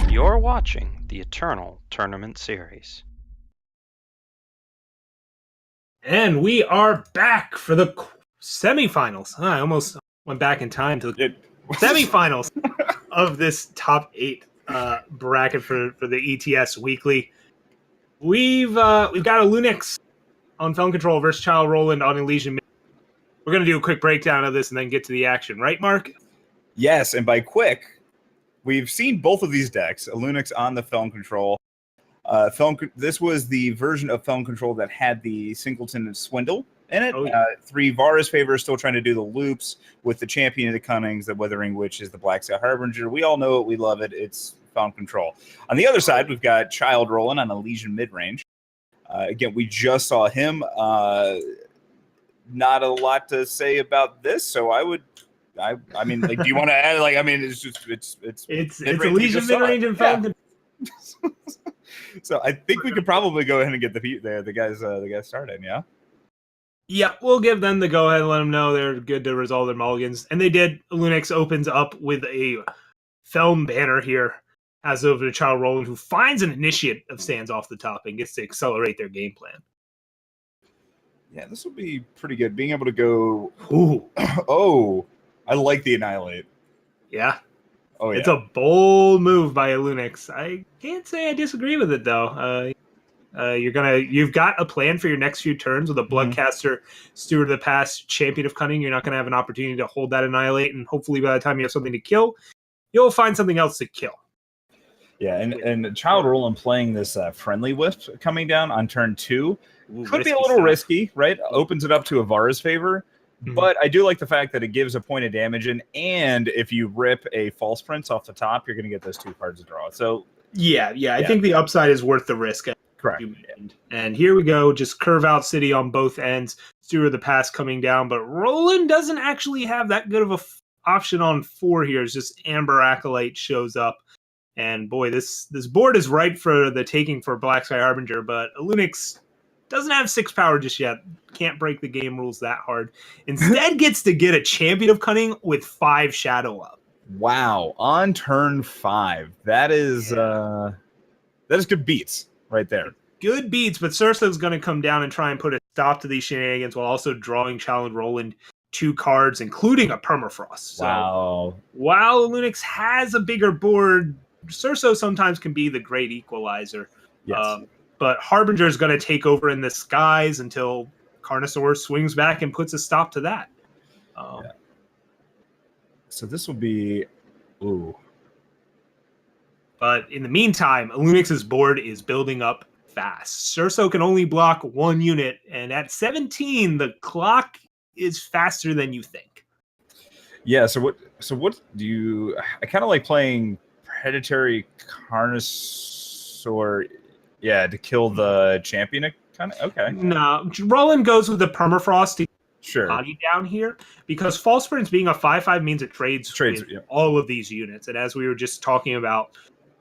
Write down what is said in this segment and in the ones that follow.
You're watching the Eternal Tournament Series. And we are back for the semifinals. I almost went back in time to the semifinals of this top 8 bracket for the ETS weekly. We've got a Lunix on Film Control versus Child Roland on Elysian. We're going to do a quick breakdown of this and then get to the action. Right, Mark? Yes, and by quick, we've seen both of these decks, a Lunix on the Film Control. This was the version of Film Control that had the Singleton Swindle in it. 3 Vara's Favor, still trying to do the loops with the Champion of the Cunnings, the Withering Witch is the Black Sky Harbinger. We all know it. We love it. It's Film Control. On the other side, we've got Child Roland on Elysian Midrange. Again, we just saw him. Not a lot to say about this, so I mean, like, do you want to add? Like, I mean, it's Elysian Midrange and Film Control. So I think we could probably go ahead and get the guys started. Yeah. Yeah, we'll give them the go ahead and let them know they're good to resolve their mulligans. And they did. Lunix opens up with a film banner here as over to Child Roland, who finds an initiate of Sands off the top and gets to accelerate their game plan. Yeah, this will be pretty good. Being able to go. Ooh. Oh, I like the Annihilate. Yeah. Oh, yeah. It's a bold move by a Lunix. I can't say I disagree with it, though. You've got a plan for your next few turns with a Bloodcaster, Steward of the Past, Champion of Cunning. You're not going to have an opportunity to hold that Annihilate, and hopefully by the time you have something to kill, you'll find something else to kill. Yeah, and Child Roland playing this Friendly Wisp coming down on turn 2 could be a little risky, right? Opens it up to a Vara's Favor. But I do like the fact that it gives a point of damage in, and if you rip a False Prince off the top, you're going to get those 2 cards to draw. So yeah, I think the upside is worth the risk. Correct. And here we go, just curve out City on both ends. Steward of the Past coming down, but Roland doesn't actually have that good of a option on 4 here. It's just Amber Acolyte shows up. And boy, this board is ripe for the taking for Black Sky Harbinger, but Lunix doesn't have 6 power just yet. Can't break the game rules that hard. Instead gets to get a Champion of Cunning with 5 Shadow up. Wow. On turn 5. That is good beats right there. Good beats, but Surso's going to come down and try and put a stop to these shenanigans while also drawing Child Roland 2 cards, including a Permafrost. So, wow. While Lunix has a bigger board, Surso sometimes can be the great equalizer. Yes. But Harbinger is going to take over in the skies until Carnosaur swings back and puts a stop to that. Yeah. So this will be... Ooh. But in the meantime, Lunix's board is building up fast. Surso can only block 1 unit, and at 17, the clock is faster than you think. Yeah, so what do you... I kind of like playing Predatory Carnosaur... Yeah, to kill the Champion, kind of. Okay. No, Roland goes with the Permafrost to sure body down here because False Prince being a 5/5 means it trades with all of these units. And as we were just talking about,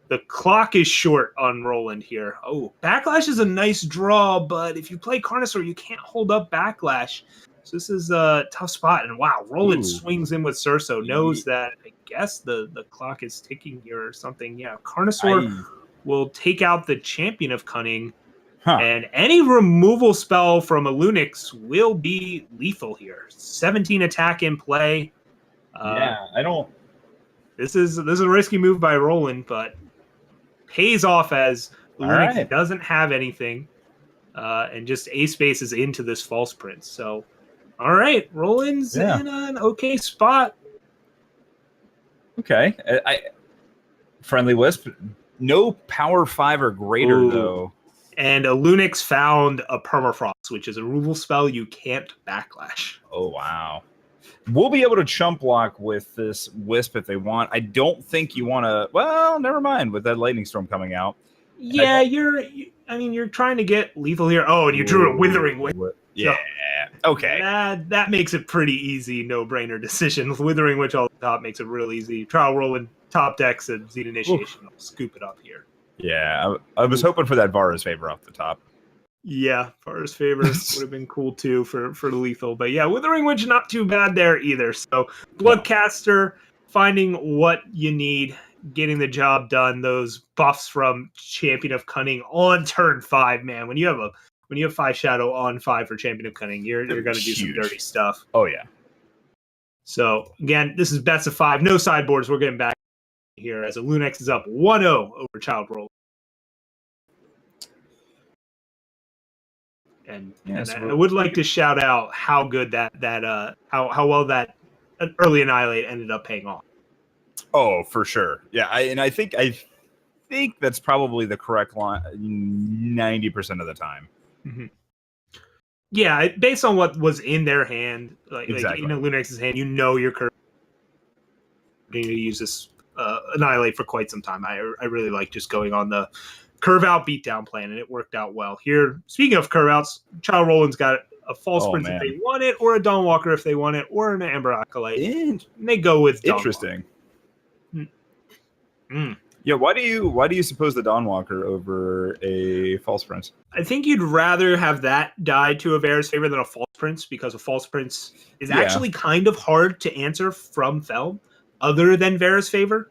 the clock is short on Roland here. Oh, Backlash is a nice draw, but if you play Carnosaur, you can't hold up Backlash. So this is a tough spot. And wow, Roland swings in with Surso, knows that I guess the clock is ticking here or something. Yeah, Carnosaur will take out the Champion of Cunning, and any removal spell from a Lunix will be lethal here. 17 attack in play. I don't... This is a risky move by Roland, but pays off as Lunix doesn't have anything, and just ace spaces into this False Prince. So, all right, Roland's in an okay spot. Okay, Friendly Wisp. No power 5 or greater, though. And a Lunix found a Permafrost, which is a removal spell you can't Backlash. Oh, wow. We'll be able to chump block with this Wisp if they want. I don't think you want to... Well, never mind with that Lightning Storm coming out. Yeah, you're trying to get lethal here. Oh, and you drew a Withering Witch. Yeah, so, okay. That makes it pretty easy, no-brainer decision. Withering Witch on the top makes it real easy. Trial Roland top decks and Zeet Initiation will scoop it up here. Yeah, I was hoping for that Vara's Favor off the top. Yeah, Forest Favor would have been cool too for the lethal. But yeah, Withering Witch not too bad there either. So Bloodcaster, finding what you need, getting the job done. Those buffs from Champion of Cunning on turn 5, man. When you have 5 Shadow on 5 for Champion of Cunning, you're gonna do some dirty stuff. Oh yeah. So again, this is best of 5, no sideboards. We're getting back here as Lunex is up 1-0 over Child Roll. And I would like to shout out how good how well that early Annihilate ended up paying off. Oh, for sure. Yeah, I think that's probably the correct line 90% of the time. Mm-hmm. Yeah, based on what was in their hand, like in Lunex's hand, you're currently going to use this Annihilate for quite some time. I really like just going on the curve out beatdown plan, and it worked out well. Here, speaking of curve outs, Child Roland's got a False Prince if they want it, or a Dawnwalker if they want it, or an Amber Acolyte. And they go with Dawnwalker. Interesting. Yeah, why do you suppose the Dawnwalker over a False Prince? I think you'd rather have that die to a Vera's Favor than a False Prince, because a False Prince is actually kind of hard to answer from Felm, other than Vera's Favor.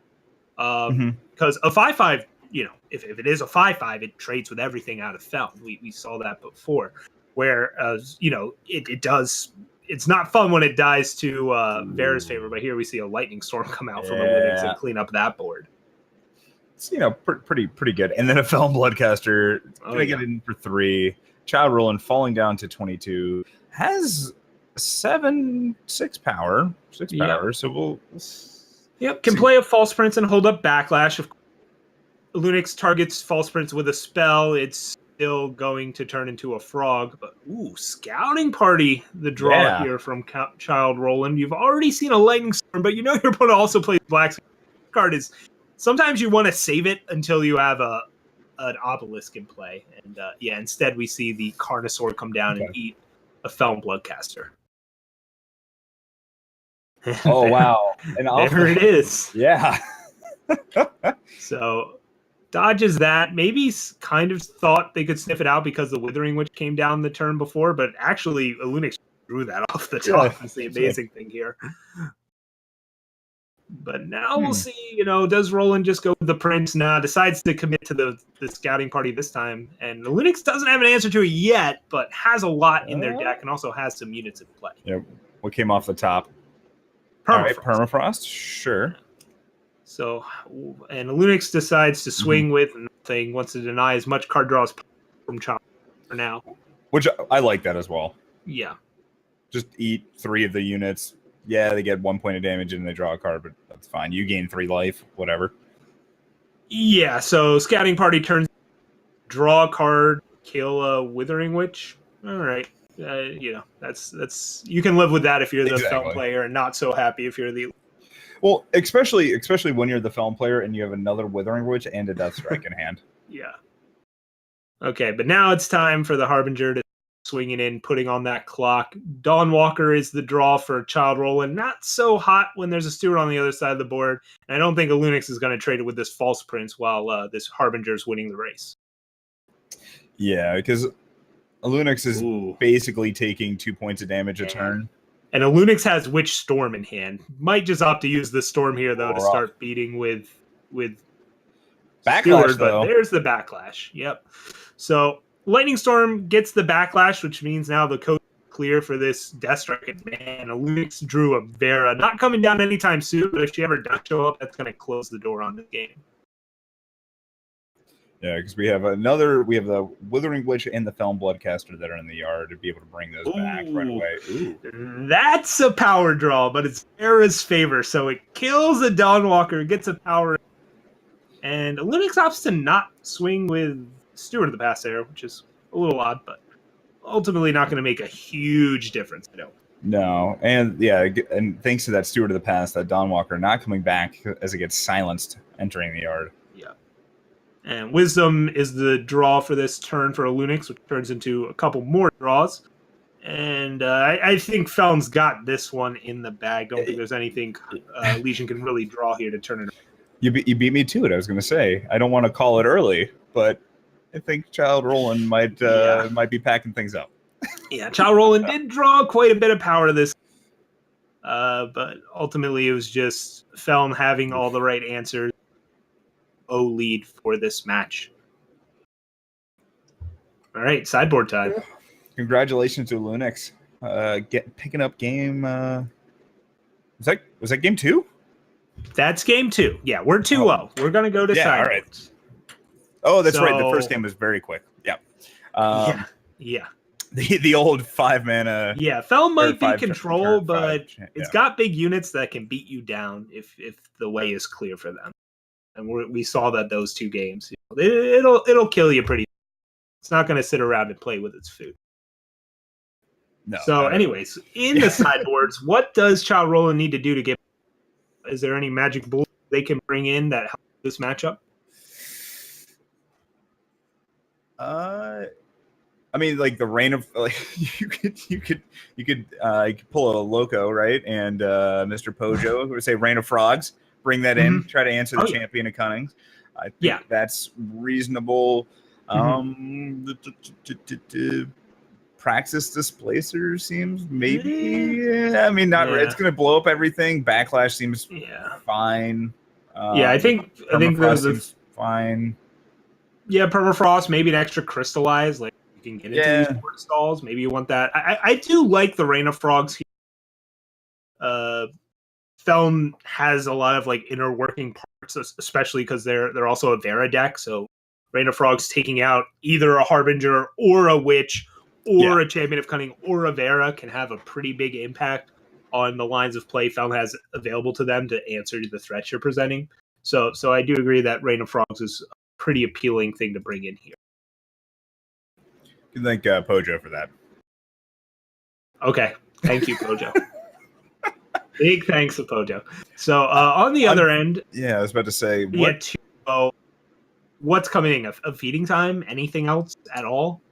Because a 5/5, if it is a 5/5, it trades with everything out of Felm. We saw that before. Whereas, it does. It's not fun when it dies to Vera's Favor, but here we see a Lightning Storm come out from a Linux and clean up that board. It's pretty good. And then a Felm Bloodcaster get in for 3. Child Roland falling down to 22 has 6 power. So we'll can play a False Prince and hold up Backlash. If Lunix targets False Prince with a spell, it's still going to turn into a frog. But Scouting Party, the draw here from Child Roland. You've already seen a Lightning Storm, but your opponent also plays Black. Card is sometimes you want to save it until you have an Obelisk in play. And instead we see the Carnosaur come down and eat a Felm Bloodcaster. Oh wow! And there it is. Yeah. So dodges that. Maybe kind of thought they could sniff it out because the Withering Witch came down the turn before, but actually Lunix drew that off the top. That's the amazing thing here. But now we'll see, does Roland just go with the Prince? Nah, decides to commit to the Scouting Party this time. And Lunix doesn't have an answer to it yet, but has a lot in their deck and also has some units in play. Yeah, what came off the top? Permafrost. Permafrost, sure. So, and Lunix decides to swing with nothing, wants to deny as much card draws from Chop for now. Which I like that as well. Yeah. Just eat 3 of the units. Yeah, they get 1 point of damage and they draw a card, but that's fine. You gain 3 life, whatever. Yeah, so Scouting Party turns, draw a card, kill a Withering Witch. All right. That's you can live with that if you're the Felm player, and not so happy if you're the. Well, especially when you're the Felm player and you have another Withering Witch and a Death Strike in hand. Yeah. Okay, but now it's time for the Harbinger to swinging in, putting on that clock. Dawnwalker is the draw for Child Roland. Not so hot when there's a Steward on the other side of the board, and I don't think a Lunix is going to trade it with this False Prince while this Harbinger is winning the race. Yeah, because Lunix is basically taking 2 points of damage a turn. And a Lunix has Witch Storm in hand. Might just opt to use the Storm here, though, to start beating with Backlash, Steward, but there's the Backlash. Yep. So Lightning Storm gets the Backlash, which means now the code is clear for this Death Strike. And man, a Lunix drew a Vera. Not coming down anytime soon, but if she ever does show up, that's going to close the door on the game. Yeah, because we have the Withering Witch and the Felm Bloodcaster that are in the yard to be able to bring those back right away. That's a power draw, but it's Vera's Favor, so it kills a Dawnwalker, gets a power, and Lunix opts to not swing with Steward of the Past there, which is a little odd, but ultimately not going to make a huge difference. I don't. No, and and thanks to that Steward of the Past, that Dawnwalker not coming back as it gets silenced entering the yard. Yeah. And Wisdom is the draw for this turn for a Lunix, which turns into a couple more draws. And I think Felm's got this one in the bag. Don't think there's anything Legion can really draw here to turn it around. You beat me to it, I was going to say. I don't want to call it early, but I think Child Roland might be packing things up. Yeah, Child Roland did draw quite a bit of power to this. But ultimately, it was just Felm having all the right answers. Lead for this match. All right, sideboard time. Congratulations to Lunix. Picking up game. Was that game 2? That's game 2. Yeah, we're 2-0. We're gonna go to sideboards. Right. Oh, that's right. The first game was very quick. Yeah. Yeah. The old 5 mana. Yeah, Felm might be control, turn but 5, it's got big units that can beat you down if the way is clear for them. And we saw that those 2 games. It'll kill you pretty. It's not going to sit around and play with its food. No. So, anyways, in the sideboards, what does Child Roland need to do to get? Is there any magic bull they can bring in that helps this matchup? I mean, like the Reign of, like you could pull a Loco, right? And Mr. Pojo would say Reign of Frogs. Bring that in. Try to answer the Champion of Cunnings. I think that's reasonable. Praxis Displacer seems maybe. I mean, not. It's going to blow up everything. Backlash seems fine. I think seems fine. Yeah, Permafrost, maybe an extra Crystallize, like you can get into these port stalls. Maybe you want that. I do like the Reign of Frogs here. Felm has a lot of like inner working parts, especially because they're also a Vera deck. So Reign of Frogs taking out either a Harbinger or a Witch or a Champion of Cunning or a Vera can have a pretty big impact on the lines of play Felm has available to them to answer the threats you're presenting. So I do agree that Reign of Frogs is a pretty appealing thing to bring in here. You thank Pojo for that. Okay. Thank you, Pojo. Big thanks to Pojo. So on the other end... Yeah, I was about to say... What's coming in? A feeding time? Anything else at all?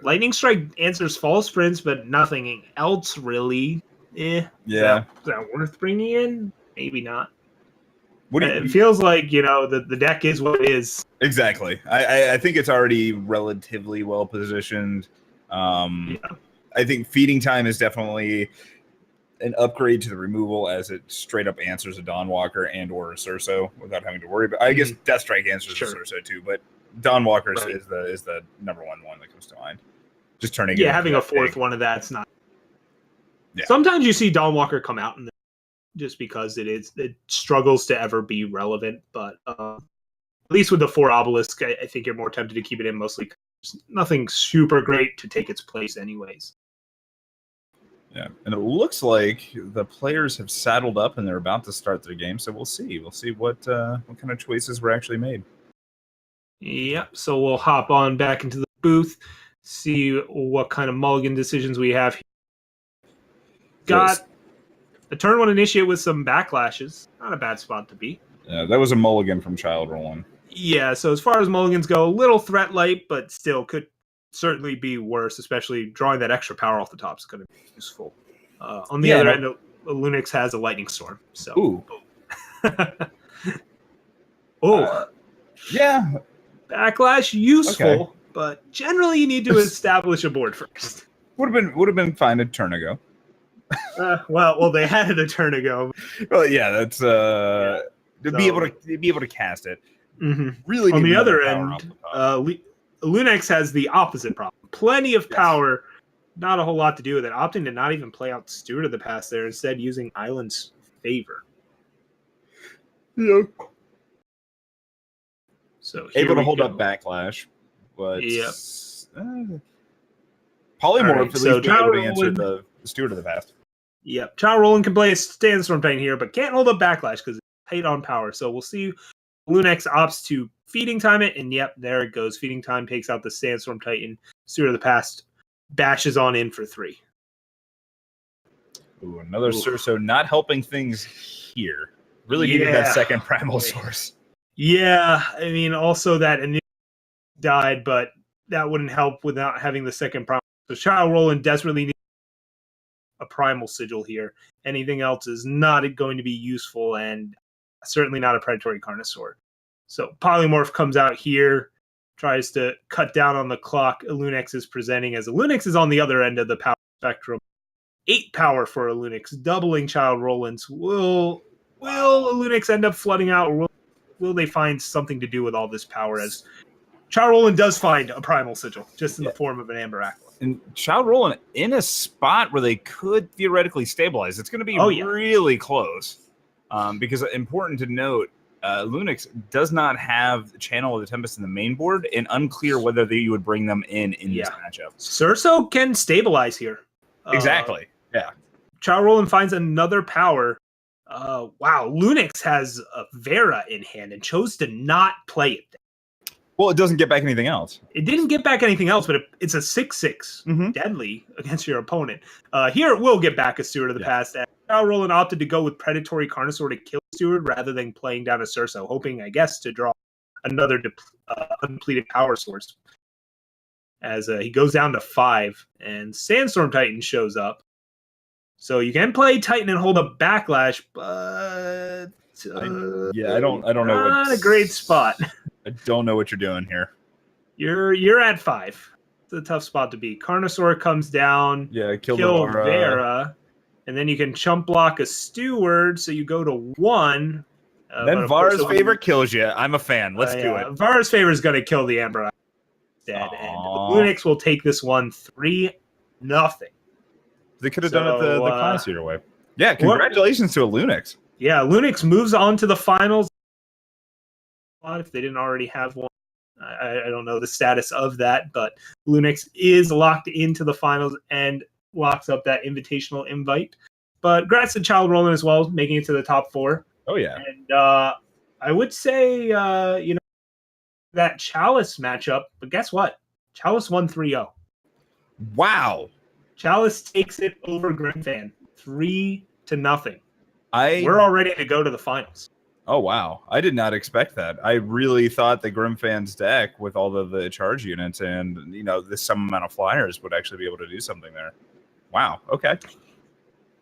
Lightning Strike answers False Prince, but nothing else really. Is that worth bringing in? Maybe not. It feels like, the deck is what it is. Exactly. I think it's already relatively well positioned. I think Feeding Time is definitely an upgrade to the removal, as it straight up answers a Dawnwalker and or a Surso without having to worry about. I guess Deathstrike answers a Surso too, but Dawnwalker is the number one that comes to mind. Just turning it having a fourth one of that's not. Yeah. Sometimes you see Dawnwalker come out just because it struggles to ever be relevant, but at least with the 4 Obelisk, I think you're more tempted to keep it in, mostly because there's nothing super great to take its place anyways. Yeah, and it looks like the players have saddled up and they're about to start their game, so we'll see. We'll see what kind of choices were actually made. Yep, so we'll hop on back into the booth, see what kind of mulligan decisions we have here. Got a turn 1 initiate with some backlashes. Not a bad spot to be. Yeah, that was a mulligan from Child Roland. Yeah, so as far as mulligans go, a little threat light, but still could certainly be worse, especially drawing that extra power off the top is going to be useful. On the other end, Lunix has a Lightning Storm. So. Ooh. Yeah. Backlash, useful, but generally you need to establish a board first. Would have been fine a turn ago. Well, they had it a turn ago. Well, yeah, that's to be able to cast it. Mm-hmm. Really. On the other end, Lunix has the opposite problem. Plenty of power, not a whole lot to do with it. Opting to not even play out Steward of the Past there, instead using Island's Favor. Yeah. So able to hold up Backlash, but Polymorph at least being able to answer the Steward of the Past. Yep. Child Roland can play a Sandstorm Titan here, but can't hold up Backlash because it's paid on power. So we'll see. Lunix opts to Feeding Time it, and there it goes. Feeding Time takes out the Sandstorm Titan. Steward of the Past bashes on in for 3. Ooh, another Surso not helping things here. Really needed that second Primal Source. Yeah, I mean, also that initial died, but that wouldn't help without having the second Primal. So Child Roland desperately needs a Primal Sigil here. Anything else is not going to be useful, and certainly not a Predatory Carnosaur. So Polymorph comes out here, tries to cut down on the clock Lunix is presenting, as Lunix is on the other end of the power spectrum. 8 power for Lunix, doubling Child Roland's. Will Lunix end up flooding out, or will they find something to do with all this power, as Child Roland does find a Primal Sigil, just in the form of an Amber Aqua. And Child Roland in a spot where they could theoretically stabilize. It's going to be really close. Because important to note, Lunix does not have Channel of the Tempest in the main board, and unclear whether you would bring them in this matchup. Surso can stabilize here. Exactly. Yeah. Child Roland finds another power. Wow, Lunix has a Vera in hand and chose to not play it. Well, it doesn't get back anything else. It didn't get back anything else, but it's a 6/6 deadly against your opponent. Here it will get back a Steward of the Past. Child Roland opted to go with Predatory Carnosaur to kill Steward rather than playing down a Surso, hoping, I guess, to draw another undepleted power source. As he goes down to 5, and Sandstorm Titan shows up. So you can play Titan and hold a Backlash, but I don't know. Not a great spot. I don't know what you're doing here. You're at 5. It's a tough spot to beat. Carnosaur comes down. Yeah, kill Vera, and then you can chump block a Steward, so you go to 1. Then Vara's Favor kills you. I'm a fan. Let's do it. Vara's Favor is going to kill the Amber instead, and Lunix will take this one 3-0. They could have done it the Clownseater way. Yeah, congratulations to a Lunix. Yeah, Lunix moves on to the finals. If they didn't already have one, I don't know the status of that, but Lunix is locked into the finals and locks up that invitational invite. But congrats to Child Roland as well, making it to the top 4. Oh yeah, and I would say that Chalice matchup, but guess what? Chalice won 3-0. Wow. Chalice takes it over Grimfan 3-0. We're all ready to go to the finals. Oh, wow. I did not expect that. I really thought the Grimfan's deck, with all of the charge units and, this some amount of flyers, would actually be able to do something there. Wow. Okay.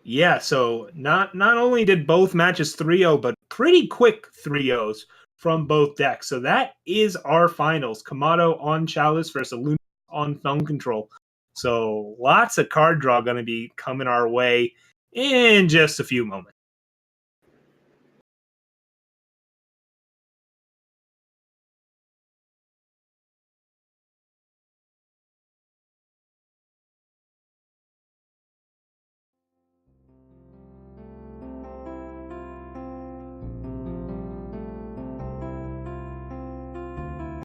Yeah, so not only did both matches 3-0, but pretty quick 3-0s from both decks. So that is our finals. Kamado on Chalice versus Luna on Thumb Control. So lots of card draw going to be coming our way in just a few moments.